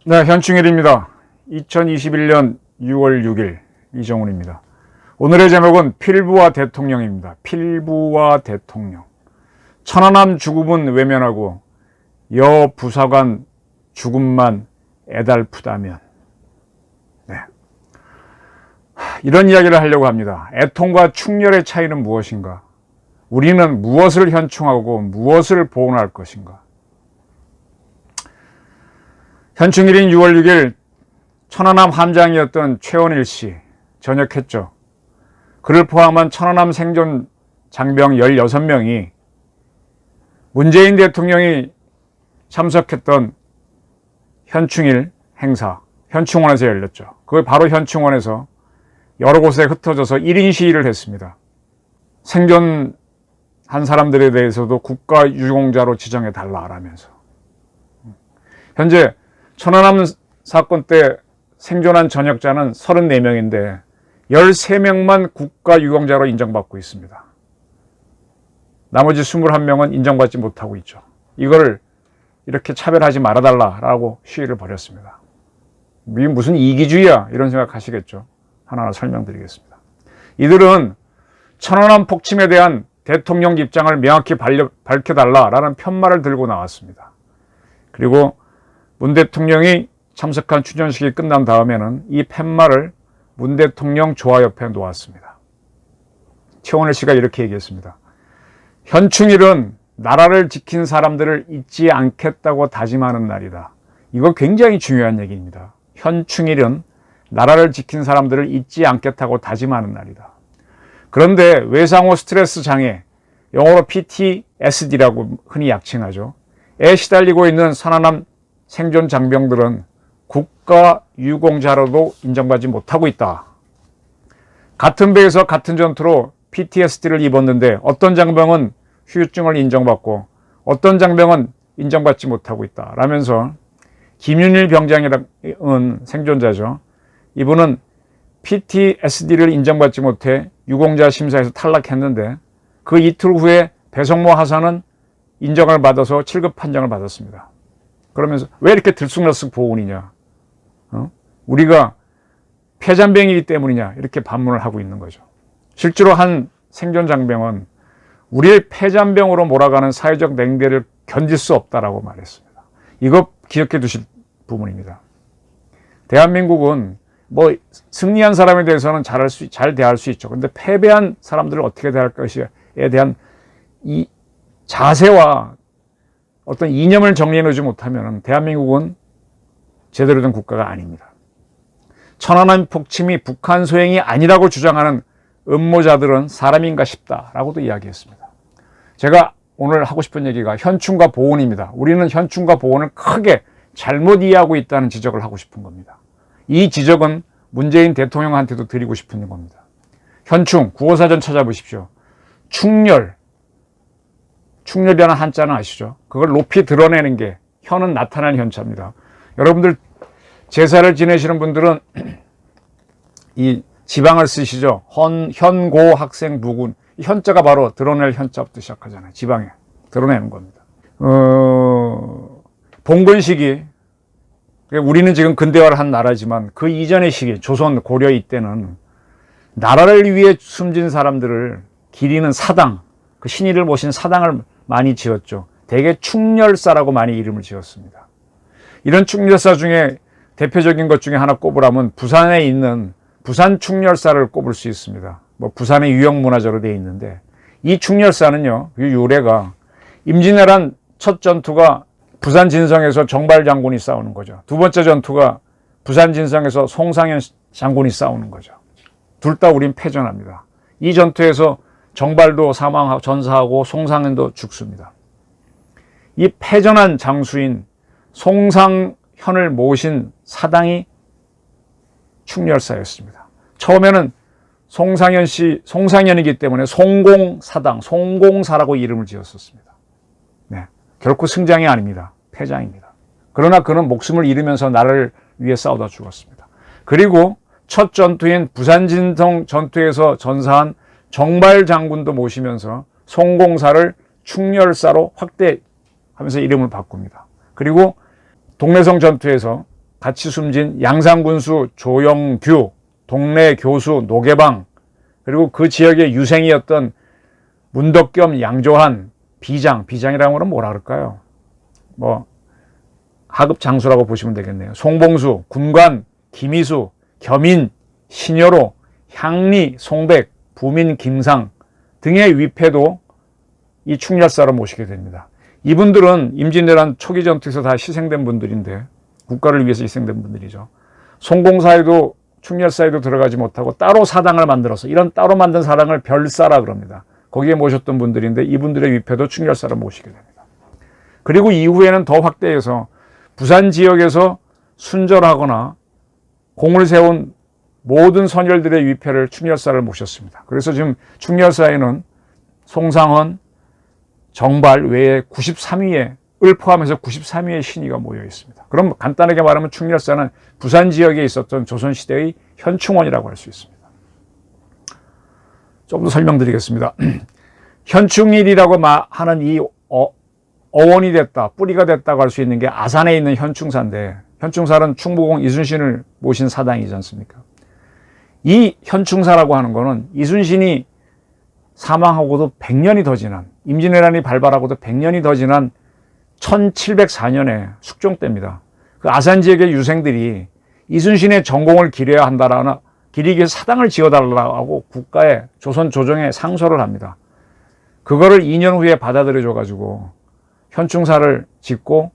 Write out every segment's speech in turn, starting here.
네, 현충일입니다. 2021년 6월 6일 이정훈입니다. 오늘의 제목은 필부와 대통령입니다. 필부와 대통령. 천안함 죽음은 외면하고 여 부사관 죽음만 애달프다면. 네. 이런 이야기를 하려고 합니다. 애통과 충렬의 차이는 무엇인가? 우리는 무엇을 현충하고 무엇을 보존할 것인가? 현충일인 6월 6일 천안함 함장이었던 최원일 씨 전역했죠. 그를 포함한 천안함 생존 장병 16명이 문재인 대통령이 참석했던 현충일 행사, 현충원에서 열렸죠. 그걸 바로 현충원에서 여러 곳에 흩어져서 1인 시위를 했습니다. 생존한 사람들에 대해서도 국가유공자로 지정해달라라면서. 현재 천안함 사건 때 생존한 전역자는 34명인데 13명만 국가유공자로 인정받고 있습니다. 나머지 21명은 인정받지 못하고 있죠. 이걸 이렇게 차별하지 말아달라라고 시위를 벌였습니다. 이게 무슨 이기주의야 이런 생각하시겠죠. 하나하나 설명드리겠습니다. 이들은 천안함 폭침에 대한 대통령 입장을 명확히 밝혀달라라는 편말을 들고 나왔습니다. 그리고 문 대통령이 참석한 추념식이 끝난 다음에는 이 팻말을 문 대통령 조화 옆에 놓았습니다. 최원일 씨가 이렇게 얘기했습니다. 현충일은 나라를 지킨 사람들을 잊지 않겠다고 다짐하는 날이다. 이거 굉장히 중요한 얘기입니다. 현충일은 나라를 지킨 사람들을 잊지 않겠다고 다짐하는 날이다. 그런데 외상후 스트레스 장애, 영어로 PTSD라고 흔히 약칭하죠. 에 시달리고 있는 천안함 생존 장병들은 국가유공자로도 인정받지 못하고 있다. 같은 배에서 같은 전투로 PTSD를 입었는데 어떤 장병은 후유증을 인정받고 어떤 장병은 인정받지 못하고 있다. 라면서 김윤일 병장이라는 생존자죠. 이분은 PTSD를 인정받지 못해 유공자 심사에서 탈락했는데 그 이틀 후에 배성모 하사는 인정을 받아서 7급 판정을 받았습니다. 그러면서 왜 이렇게 들쑥날쑥 보훈이냐? 우리가 폐잔병이기 때문이냐? 이렇게 반문을 하고 있는 거죠. 실제로 한 생존 장병은 우리를 폐잔병으로 몰아가는 사회적 냉대를 견딜 수 없다라고 말했습니다. 이거 기억해 두실 부분입니다. 대한민국은 뭐 승리한 사람에 대해서는 잘 대할 수 있죠. 그런데 패배한 사람들을 어떻게 대할 것이에 대한 이 자세와 어떤 이념을 정리해 놓지 못하면 대한민국은 제대로 된 국가가 아닙니다. 천안함 폭침이 북한 소행이 아니라고 주장하는 음모자들은 사람인가 싶다라고도 이야기했습니다. 제가 오늘 하고 싶은 얘기가 현충과 보훈입니다. 우리는 현충과 보훈을 크게 잘못 이해하고 있다는 지적을 하고 싶은 겁니다. 이 지적은 문재인 대통령한테도 드리고 싶은 겁니다. 현충, 국어사전 찾아보십시오. 충렬이라는 한자는 아시죠? 그걸 높이 드러내는 게 현은 나타나는 현자입니다. 여러분들 제사를 지내시는 분들은 이 지방을 쓰시죠. 현고 학생 부군. 현자가 바로 드러낼 현자부터 시작하잖아요. 지방에 드러내는 겁니다. 봉건 시기, 우리는 지금 근대화를 한 나라지만 그 이전의 시기, 조선 고려 이때는 나라를 위해 숨진 사람들을 기리는 사당, 그 신의를 모신 사당을 많이 지었죠. 대개 충렬사라고 많이 이름을 지었습니다. 이런 충렬사 중에 대표적인 것 중에 하나 꼽으라면 부산에 있는 부산 충렬사를 꼽을 수 있습니다. 뭐 부산의 유형문화재로 되어 있는데 이 충렬사는요, 이 유래가 임진왜란 첫 전투가 부산 진성에서 정발 장군이 싸우는 거죠. 두 번째 전투가 부산 진성에서 송상현 장군이 싸우는 거죠. 둘 다 우린 패전합니다. 이 전투에서 정발도 사망하고 전사하고 송상현도 죽습니다. 이 패전한 장수인 송상현을 모신 사당이 충렬사였습니다. 처음에는 송상현이기 때문에 송공사당, 송공사라고 이름을 지었었습니다. 네, 결코 승장이 아닙니다. 패장입니다. 그러나 그는 목숨을 잃으면서 나라를 위해 싸우다 죽었습니다. 그리고 첫 전투인 부산진성 전투에서 전사한 정발 장군도 모시면서 송공사를 충렬사로 확대하면서 이름을 바꿉니다. 그리고 동래성 전투에서 같이 숨진 양산군수 조영규, 동래 교수 노계방, 그리고 그 지역의 유생이었던 문덕겸, 양조한, 비장이라는 거는 뭐라 그럴까요? 하급 장수라고 보시면 되겠네요. 송봉수, 군관, 김희수, 겸인, 신여로, 향리, 송백, 부민, 김상 등의 위패도 이 충렬사로 모시게 됩니다. 이분들은 임진왜란 초기 전투에서 다 희생된 분들인데, 국가를 위해서 희생된 분들이죠. 송공사에도 충렬사에도 들어가지 못하고 따로 사당을 만들어서, 이런 따로 만든 사당을 별사라 그럽니다. 거기에 모셨던 분들인데 이분들의 위패도 충렬사로 모시게 됩니다. 그리고 이후에는 더 확대해서 부산 지역에서 순절하거나 공을 세운 모든 선열들의 위패를 충렬사를 모셨습니다. 그래서 지금 충렬사에는 송상헌, 정발 외에 93위의 을 포함해서 93위의 신의가 모여 있습니다. 그럼 간단하게 말하면 충렬사는 부산 지역에 있었던 조선시대의 현충원이라고 할 수 있습니다. 좀 더 설명드리겠습니다. 현충일이라고 하는 이 어원이 됐다, 뿌리가 됐다고 할 수 있는 게 아산에 있는 현충사인데, 현충사는 충무공 이순신을 모신 사당이지 않습니까? 이 현충사라고 하는 거는 이순신이 사망하고도 100년이 더 지난, 임진왜란이 발발하고도 100년이 더 지난 1704년에 숙종 때입니다. 그 아산 지역의 유생들이 이순신의 전공을 기려야 한다라는, 기리기 위해서 사당을 지어달라고 국가에, 조선 조정에 상소를 합니다. 그거를 2년 후에 받아들여줘가지고 현충사를 짓고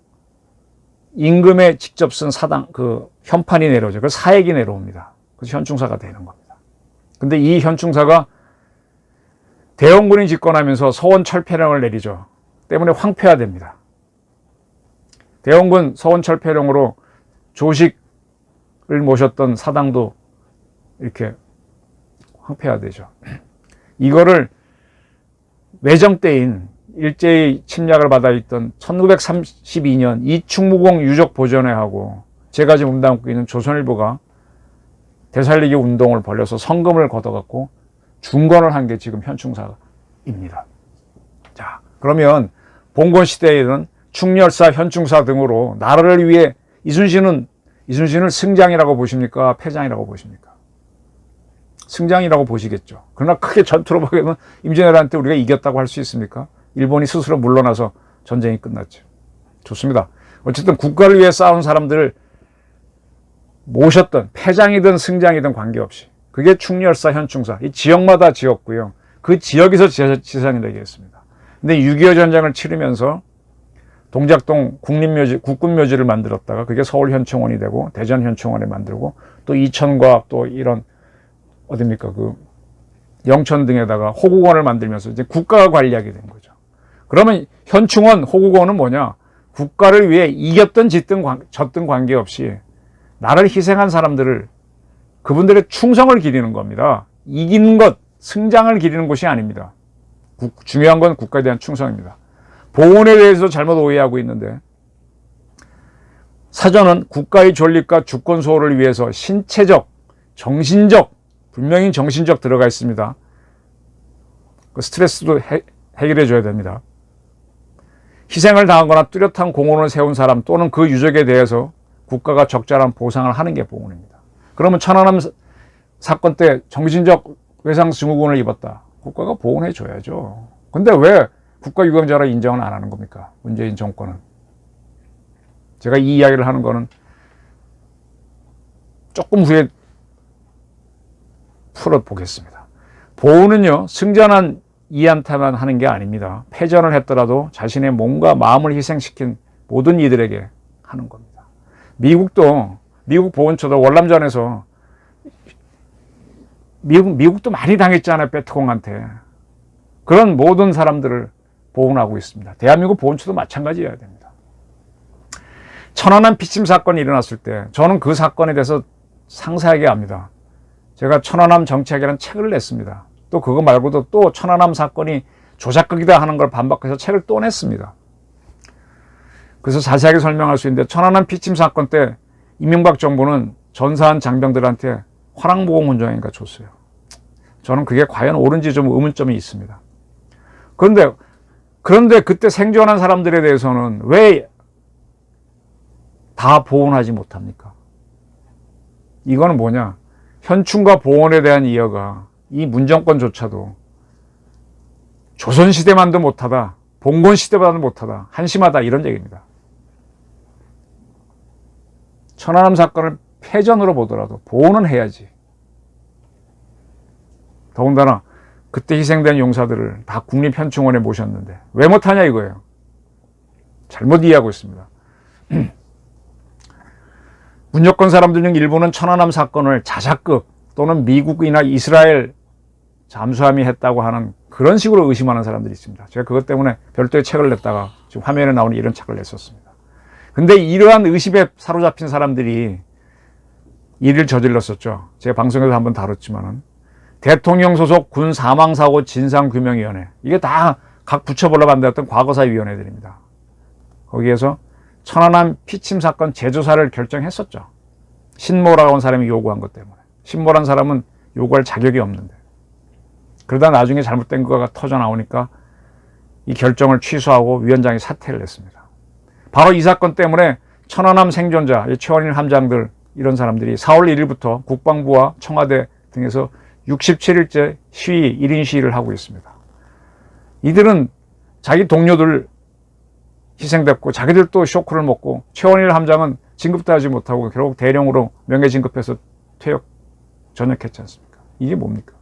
임금에 직접 쓴 사당, 그 현판이 내려오죠. 그 사액이 내려옵니다. 그래서 현충사가 되는 겁니다. 근데 이 현충사가 대원군이 집권하면서 서원 철폐령을 내리죠. 때문에 황폐화됩니다. 대원군 서원 철폐령으로 조식을 모셨던 사당도 이렇게 황폐화되죠. 이거를 외정 때인 일제히 침략을 받아 있던 1932년 이충무공 유적 보존회하고 제가 지금 몸담고 있는 조선일보가 되살리기 운동을 벌여서 성금을 걷어갖고 중건을 한 게 지금 현충사입니다. 자, 그러면 봉건 시대에는 충렬사, 현충사 등으로 나라를 위해 이순신을 승장이라고 보십니까? 패장이라고 보십니까? 승장이라고 보시겠죠. 그러나 크게 전투로 보면 임진왜란 때 우리가 이겼다고 할 수 있습니까? 일본이 스스로 물러나서 전쟁이 끝났죠. 좋습니다. 어쨌든 국가를 위해 싸운 사람들을 모셨던, 패장이든 승장이든 관계없이, 그게 충렬사, 현충사. 이 지역마다 지었고요. 그 지역에서 지상이 되겠습니다. 근데 6.25 전쟁을 치르면서 동작동 국립묘지, 국군묘지를 만들었다가 그게 서울 현충원이 되고 대전 현충원에 만들고 또 이천과 또 이런 어딥니까 그 영천 등에다가 호국원을 만들면서 이제 국가가 관리하게 된 거죠. 그러면 현충원, 호국원은 뭐냐? 국가를 위해 이겼든 졌든 관계없이 나를 희생한 사람들을, 그분들의 충성을 기리는 겁니다. 이기는 것, 승장을 기리는 것이 아닙니다. 중요한 건 국가에 대한 충성입니다. 보훈에 대해서 잘못 오해하고 있는데, 사전은 국가의 존립과 주권 수호를 위해서 신체적, 정신적, 분명히 정신적 들어가 있습니다. 그 스트레스도 해결해 줘야 됩니다. 희생을 당하거나 뚜렷한 공헌을 세운 사람 또는 그 유족에 대해서 국가가 적절한 보상을 하는 게 보훈입니다. 그러면 천안함 사건 때 정신적 외상 증후군을 입었다. 국가가 보훈해 줘야죠. 근데 왜 국가유공자로 인정을 안 하는 겁니까? 문재인 정권은. 제가 이 이야기를 하는 거는 조금 후에 풀어보겠습니다. 보훈은요, 승전한 이한테만 하는 게 아닙니다. 패전을 했더라도 자신의 몸과 마음을 희생시킨 모든 이들에게 하는 겁니다. 미국 보훈처도 월남전에서 미국도 많이 당했잖아요. 베트콩한테. 그런 모든 사람들을 보훈하고 있습니다. 대한민국 보훈처도 마찬가지여야 됩니다. 천안함 피침 사건이 일어났을 때 저는 그 사건에 대해서 상세하게 압니다. 제가 천안함 정책이라는 책을 냈습니다. 또 그거 말고도 또 천안함 사건이 조작극이다 하는 걸 반박해서 책을 또 냈습니다. 그래서 자세하게 설명할 수 있는데, 천안함 피침 사건 때 이명박 정부는 전사한 장병들한테 화랑보험원장인가 줬어요. 저는 그게 과연 옳은지 좀 의문점이 있습니다. 그런데 그때 생존한 사람들에 대해서는 왜 다 보온하지 못합니까? 이거는 뭐냐? 현충과 보온에 대한 이해가 이 문정권조차도 조선시대만도 못하다, 봉건시대보다도 못하다, 한심하다 이런 얘기입니다. 천안함 사건을 패전으로 보더라도 보온은 해야지. 더군다나 그때 희생된 용사들을 다 국립현충원에 모셨는데 왜 못하냐 이거예요. 잘못 이해하고 있습니다. 문여권 사람들 중 일부는 천안함 사건을 자작극 또는 미국이나 이스라엘 잠수함이 했다고 하는 그런 식으로 의심하는 사람들이 있습니다. 제가 그것 때문에 별도의 책을 냈다가 지금 화면에 나오는 이런 책을 냈었습니다. 근데 이러한 의심에 사로잡힌 사람들이 일을 저질렀었죠. 제가 방송에서 한번 다뤘지만은 대통령 소속 군 사망사고 진상규명위원회, 이게 다 각 부처별로 만들었던 과거사위원회들입니다. 거기에서 천안함 피침 사건 재조사를 결정했었죠. 신모라고 하는 사람이 요구한 것 때문에. 신모란 사람은 요구할 자격이 없는데. 그러다 나중에 잘못된 거가 터져 나오니까 이 결정을 취소하고 위원장이 사퇴를 했습니다. 바로 이 사건 때문에 천안함 생존자, 최원일 함장들 이런 사람들이 4월 1일부터 국방부와 청와대 등에서 67일째 시위, 1인 시위를 하고 있습니다. 이들은 자기 동료들 희생됐고 자기들도 쇼크를 먹고 최원일 함장은 진급도 하지 못하고 결국 대령으로 명예 진급해서 전역했지 않습니까? 이게 뭡니까?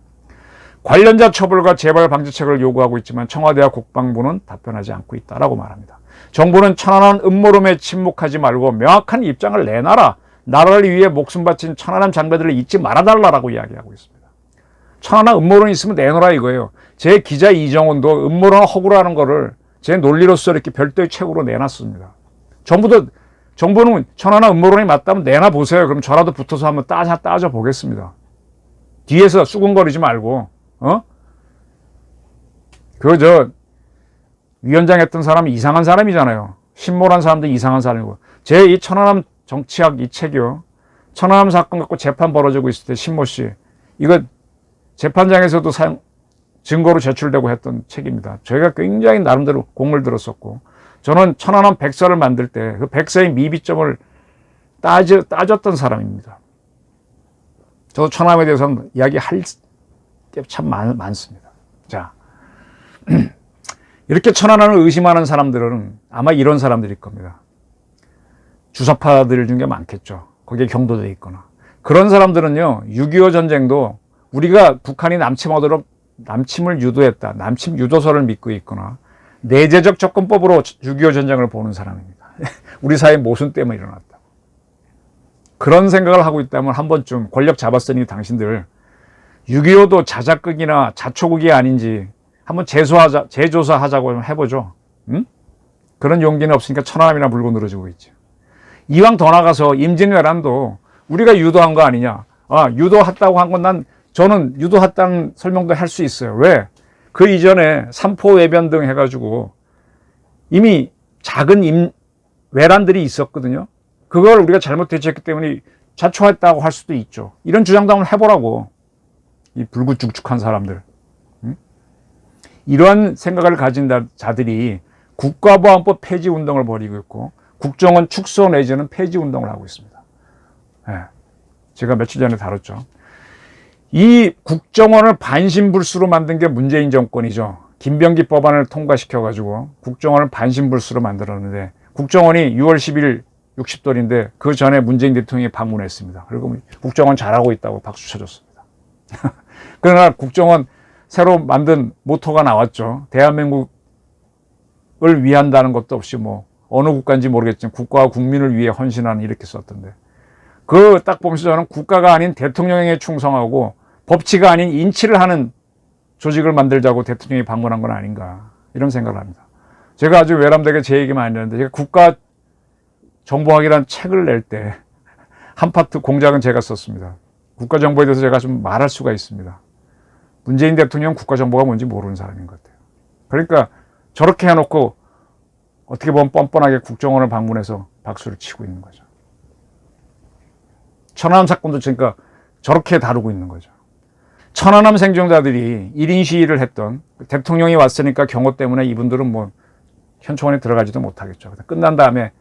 관련자 처벌과 재발 방지책을 요구하고 있지만 청와대와 국방부는 답변하지 않고 있다라고 말합니다. 정부는 천안함 음모론에 침묵하지 말고 명확한 입장을 내놔라. 나라를 위해 목숨 바친 천안함 장병들을 잊지 말아달라고 이야기하고 있습니다. 천안함 음모론이 있으면 내놓으라 이거예요. 제 기자 이정훈도 음모론 허구라는 거를 제 논리로서 이렇게 별도의 책으로 내놨습니다. 정부는 천안함 음모론이 맞다면 내놔보세요. 그럼 저라도 붙어서 한번 따져보겠습니다. 뒤에서 수군거리지 말고, 위원장 했던 사람이 이상한 사람이잖아요. 신모란 사람도 이상한 사람이고. 제 이 천안함 정치학 이 책이요. 천안함 사건 갖고 재판 벌어지고 있을 때 신모 씨, 이거 재판장에서도 증거로 제출되고 했던 책입니다. 저희가 굉장히 나름대로 공을 들었었고, 저는 천안함 백서를 만들 때 그 백서의 미비점을 따졌던 사람입니다. 저도 천안함에 대해서는 이야기할 게 참 많습니다. 자, 이렇게 천안함을 의심하는 사람들은 아마 이런 사람들일 겁니다. 주사파들 중에 많겠죠. 거기에 경도돼 있거나. 그런 사람들은요, 6.25 전쟁도 우리가 북한이 남침을 유도했다. 남침 유도서를 믿고 있거나 내재적 접근법으로 6.25 전쟁을 보는 사람입니다. 우리 사회 모순 때문에 일어났다. 그런 생각을 하고 있다면 한 번쯤 권력 잡았으니 당신들 6.25도 자작극이나 자초극이 아닌지 한번 재조사하자고 좀 해보죠. 응? 그런 용기는 없으니까 천안함이나 물고 늘어지고 있죠. 이왕 더 나가서 임진왜란도 우리가 유도한 거 아니냐. 유도했다고 한 건 저는 유도했다는 설명도 할 수 있어요. 왜? 그 이전에 삼포외변 등 해가지고 이미 작은 외란들이 있었거든요. 그걸 우리가 잘못 대처했기 때문에 자초했다고 할 수도 있죠. 이런 주장도 한번 해보라고. 이 불구죽죽한 사람들. 응? 이러한 생각을 가진 자들이 국가보안법 폐지 운동을 벌이고 있고 국정원 축소 내지는 폐지 운동을 하고 있습니다. 네. 제가 며칠 전에 다뤘죠. 이 국정원을 반신불수로 만든 게 문재인 정권이죠. 김병기 법안을 통과시켜가지고 국정원을 반신불수로 만들었는데 국정원이 6월 10일 60돌인데 그 전에 문재인 대통령이 방문했습니다. 그리고 국정원 잘하고 있다고 박수 쳐줬습니다. 그러나 국정원 새로 만든 모토가 나왔죠. 대한민국을 위한다는 것도 없이 어느 국가인지 모르겠지만 국가와 국민을 위해 헌신하는 이렇게 썼던데 그 딱 보면서 저는 국가가 아닌 대통령에게 충성하고 법치가 아닌 인치를 하는 조직을 만들자고 대통령이 방문한 건 아닌가 이런 생각을 합니다. 제가 아주 외람되게 제 얘기만 안 했는데 제가 국가정보학이라는 책을 낼 때 한 파트 공작은 제가 썼습니다. 국가정보에 대해서 제가 좀 말할 수가 있습니다. 문재인 대통령은 국가정보가 뭔지 모르는 사람인 것 같아요. 그러니까 저렇게 해놓고 어떻게 보면 뻔뻔하게 국정원을 방문해서 박수를 치고 있는 거죠. 천안함 사건도 그러니까 저렇게 다루고 있는 거죠. 천안함 생존자들이 1인 시위를 했던, 대통령이 왔으니까 경호 때문에 이분들은 뭐 현충원에 들어가지도 못하겠죠. 끝난 다음에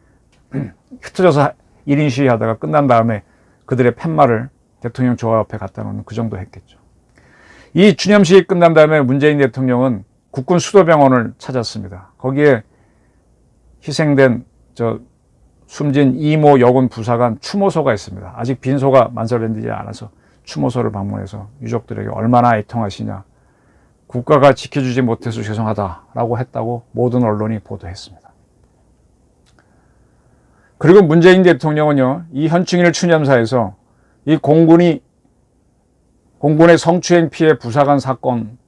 흩어져서 1인 시위 하다가 끝난 다음에 그들의 팻말을 대통령 조화 앞에 갖다 놓는 그 정도 했겠죠. 이 추념식이 끝난 다음에 문재인 대통령은 국군 수도병원을 찾았습니다. 거기에 희생된 숨진 이모 여군 부사관 추모소가 있습니다. 아직 빈소가 만설되지 않아서 추모소를 방문해서 유족들에게 얼마나 애통하시냐, 국가가 지켜주지 못해서 죄송하다라고 했다고 모든 언론이 보도했습니다. 그리고 문재인 대통령은요, 이 현충일 추념사에서 이 공군의 성추행 피해 부사관 사건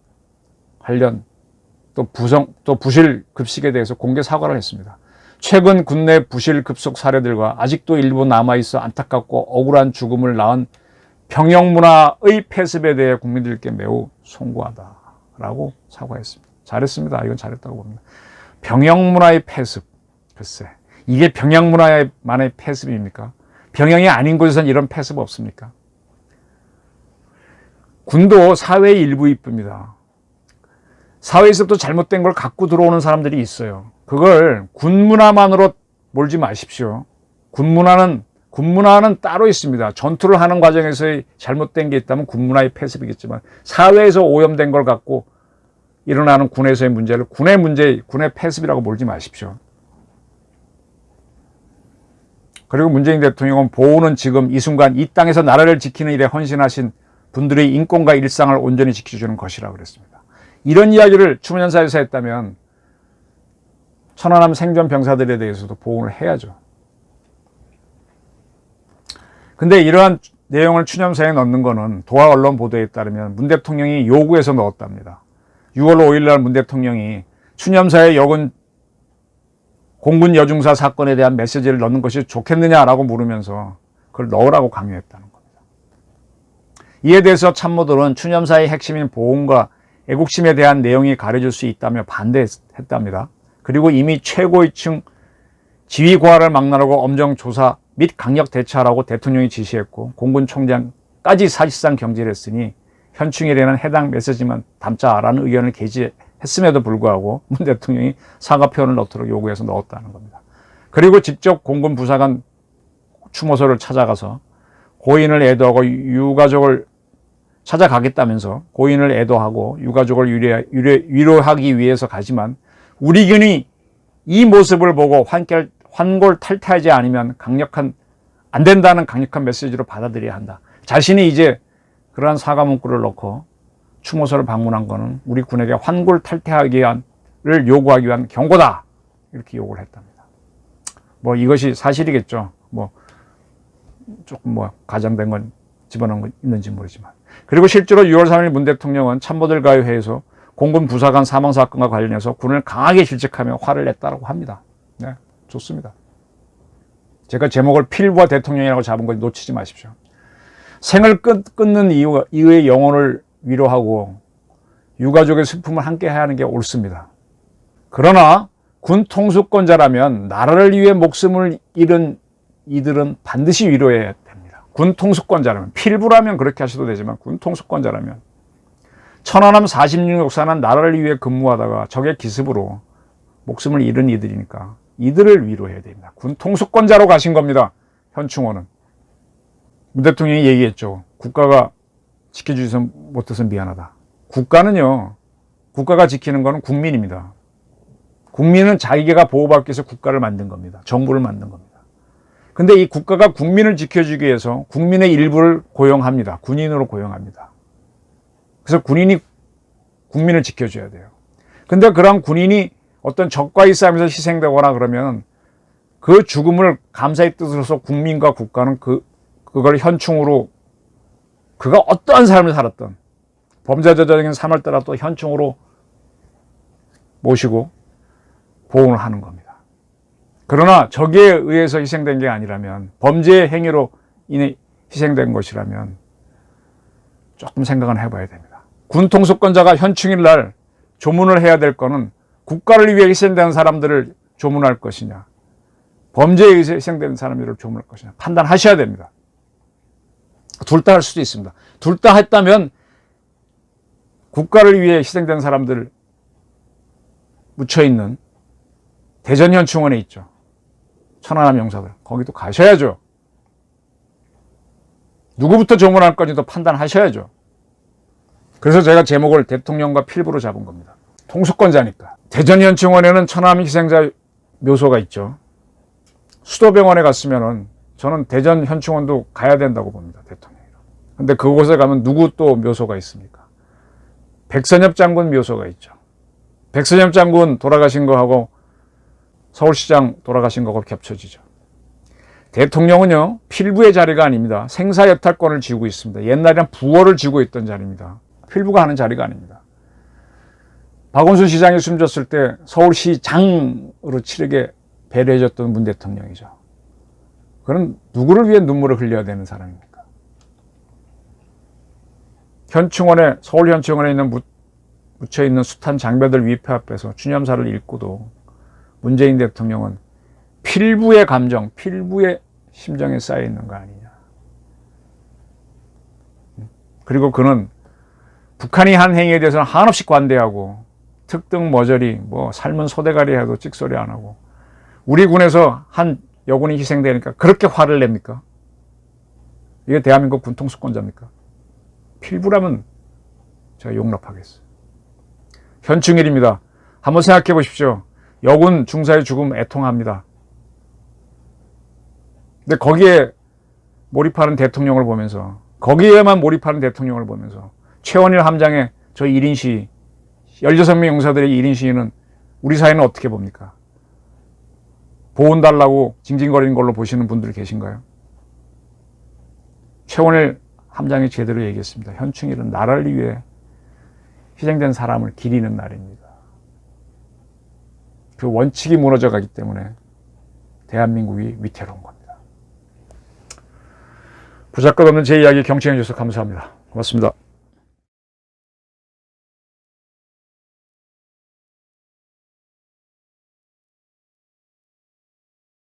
관련 또 부실 급식에 대해서 공개 사과를 했습니다. 최근 군내 부실 급속 사례들과 아직도 일부 남아있어 안타깝고 억울한 죽음을 낳은 병영 문화의 폐습에 대해 국민들께 매우 송구하다라고 사과했습니다. 잘했습니다. 이건 잘했다고 봅니다. 병영 문화의 폐습. 글쎄, 이게 병영 문화만의 폐습입니까? 병영이 아닌 곳에서는 이런 폐습 없습니까? 군도 사회의 일부입니다. 사회에서부터 잘못된 걸 갖고 들어오는 사람들이 있어요. 그걸 군 문화만으로 몰지 마십시오. 군 문화는 따로 있습니다. 전투를 하는 과정에서의 잘못된 게 있다면 군 문화의 폐습이겠지만, 사회에서 오염된 걸 갖고 일어나는 군에서의 문제를 군의 폐습이라고 몰지 마십시오. 그리고 문재인 대통령은 보호는 지금 이 순간 이 땅에서 나라를 지키는 일에 헌신하신 분들의 인권과 일상을 온전히 지켜주는 것이라고 그랬습니다. 이런 이야기를 추모연사에서 했다면 천안함 생존 병사들에 대해서도 보호를 해야죠. 근데 이러한 내용을 추념사에 넣는 거는 도하 언론 보도에 따르면 문 대통령이 요구해서 넣었답니다. 6월 5일 날 문 대통령이 추념사에 공군 여중사 사건에 대한 메시지를 넣는 것이 좋겠느냐라고 물으면서 그걸 넣으라고 강요했다는 겁니다. 이에 대해서 참모들은 추념사의 핵심인 보훈과 애국심에 대한 내용이 가려질 수 있다며 반대했답니다. 그리고 이미 최고위층 지휘 고하를 막론하고 엄정 조사 및 강력 대처하라고 대통령이 지시했고 공군 총장까지 사실상 경질했으니 현충일에는 해당 메시지만 담자라는 의견을 게시했음에도 불구하고 문 대통령이 사과 표현을 넣도록 요구해서 넣었다는 겁니다. 그리고 직접 공군 부사관 추모소를 찾아가서 고인을 애도하고 유가족을 찾아가겠다면서 고인을 애도하고 유가족을 위로하기 위해서 가지만 우리 군이 이 모습을 보고 환골탈태하지 않으면 안 된다는 강력한 메시지로 받아들여야 한다. 자신이 이제 그러한 사과 문구를 넣고 추모소를 방문한 것은 우리 군에게 환골탈태를 요구하기 위한 경고다. 이렇게 요구를 했답니다. 이것이 사실이겠죠. 조금 가장된 건 집어넣은 건 있는지 모르지만. 그리고 실제로 6월 3일 문 대통령은 참모들과의 회의에서 공군 부사관 사망 사건과 관련해서 군을 강하게 질책하며 화를 냈다고 합니다. 네, 좋습니다. 제가 제목을 필부와 대통령이라고 잡은 거 놓치지 마십시오. 생을 끊는 이후의 영혼을 위로하고 유가족의 슬픔을 함께 해야 하는 게 옳습니다. 그러나 군 통수권자라면 나라를 위해 목숨을 잃은 이들은 반드시 위로해야 됩니다. 군 통수권자라면, 필부라면 그렇게 하셔도 되지만 군 통수권자라면 천안함 46역사는 나라를 위해 근무하다가 적의 기습으로 목숨을 잃은 이들이니까 이들을 위로해야 됩니다. 군 통수권자로 가신 겁니다. 현충원은. 문 대통령이 얘기했죠. 국가가 지켜주지 못해서 미안하다. 국가가 지키는 것은 국민입니다. 국민은 자기가 보호받기 위해서 국가를 만든 겁니다. 정부를 만든 겁니다. 근데 이 국가가 국민을 지켜주기 위해서 국민의 일부를 고용합니다. 군인으로 고용합니다. 그래서 군인이 국민을 지켜줘야 돼요. 근데 그런 군인이 어떤 적과의 싸움에서 희생되거나 그러면 그 죽음을 감사의 뜻으로서 국민과 국가는 그걸 현충으로 그가 어떠한 삶을 살았던 범죄자적인 삶을 따라 또 현충으로 모시고 보훈을 하는 겁니다. 그러나 적에 의해서 희생된 게 아니라면 범죄의 행위로 인해 희생된 것이라면 조금 생각은 해봐야 됩니다. 군 통수권자가 현충일 날 조문을 해야 될 거는 국가를 위해 희생된 사람들을 조문할 것이냐, 범죄에 의해서 희생된 사람들을 조문할 것이냐 판단하셔야 됩니다. 둘 다 할 수도 있습니다. 둘 다 했다면 국가를 위해 희생된 사람들 묻혀있는 대전현충원에 있죠. 천안함 용사들. 거기도 가셔야죠. 누구부터 조문할 건지도 판단하셔야죠. 그래서 제가 제목을 대통령과 필부로 잡은 겁니다. 통수권자니까. 대전현충원에는 천안함 희생자 묘소가 있죠. 수도병원에 갔으면은 저는 대전현충원도 가야 된다고 봅니다. 대통령이랑. 근데 그곳에 가면 누구 또 묘소가 있습니까? 백선엽 장군 묘소가 있죠. 백선엽 장군 돌아가신 거하고 서울시장 돌아가신 거하고 겹쳐지죠. 대통령은요, 필부의 자리가 아닙니다. 생사여탈권을 쥐고 있습니다. 옛날에는 부호를 쥐고 있던 자리입니다. 필부가 하는 자리가 아닙니다. 박원순 시장이 숨졌을 때 서울시장으로 치르게 배려해줬던 문 대통령이죠. 그는 누구를 위해 눈물을 흘려야 되는 사람입니까? 현충원에, 서울 현충원에 있는 묻혀있는 숱한 장벽들 위패 앞에서 추념사를 읽고도 문재인 대통령은 필부의 감정, 필부의 심정에 쌓여 있는 거 아니냐. 그리고 그는 북한이 한 행위에 대해서는 한없이 관대하고 특등 머저리, 삶은 소대가리 해도 찍소리 안 하고 우리 군에서 한 여군이 희생되니까 그렇게 화를 냅니까? 이게 대한민국 군 통수권자입니까? 필부라면 제가 용납하겠어요. 현충일입니다. 한번 생각해 보십시오. 여군 중사의 죽음 애통합니다. 근데 거기에 몰입하는 대통령을 보면서, 거기에만 몰입하는 대통령을 보면서 최원일 함장의 저 1인 시위, 16명 용사들의 1인 시위는 우리 사회는 어떻게 봅니까? 보훈 달라고 징징거리는 걸로 보시는 분들 계신가요? 최원일 함장이 제대로 얘기했습니다. 현충일은 나라를 위해 희생된 사람을 기리는 날입니다. 그 원칙이 무너져 가기 때문에 대한민국이 위태로운 겁니다. 보잘것없는 제 이야기 경청해 주셔서 감사합니다. 고맙습니다.